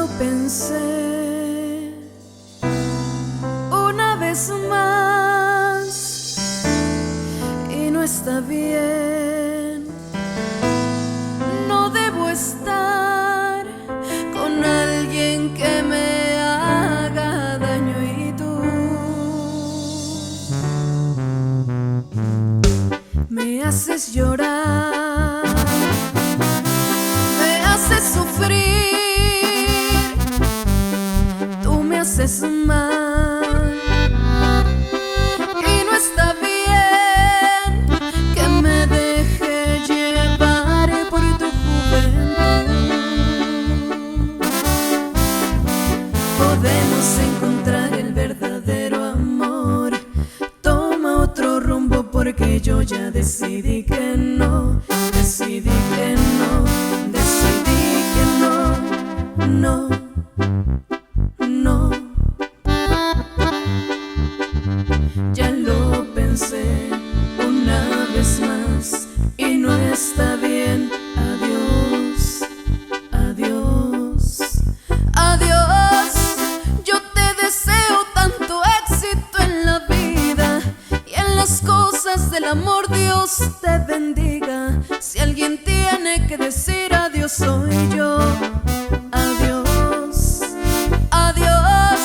lo pensé una vez más y no está bien. No debo estar con alguien que me haga daño y tú me haces llorar, me haces sufrir, tú me haces mal y no está bien que me deje llevar por tu juventud. Podemos encontrar el verdadero amor, toma otro rumbo porque yo ya decidí que no, decidí que no, decidí que no, no, no. Ya lo pensé una vez más y no está bien. Adiós, adiós, adiós. Yo te deseo tanto éxito en la vida y en las cosas del amor. Dios te bendiga. Si alguien tiene que decir adiós soy yo. Adiós, adiós.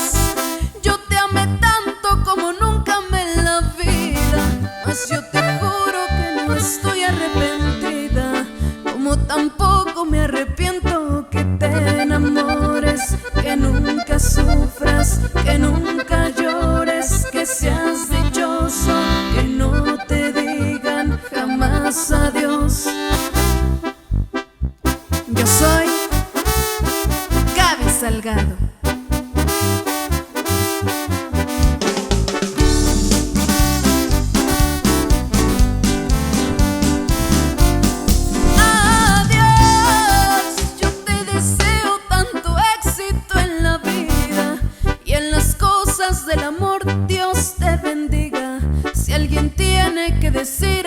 Yo te amé tanto como nunca amé en la vida, mas yo te juro que no estoy arrepentida, como tampoco me arrepiento que te enamores, que nunca sufras, que nunca llores, que seas dichoso, que no te digan jamás adiós. Yo soy Gaby Salgado. Del amor, Dios te bendiga. Si alguien tiene que decir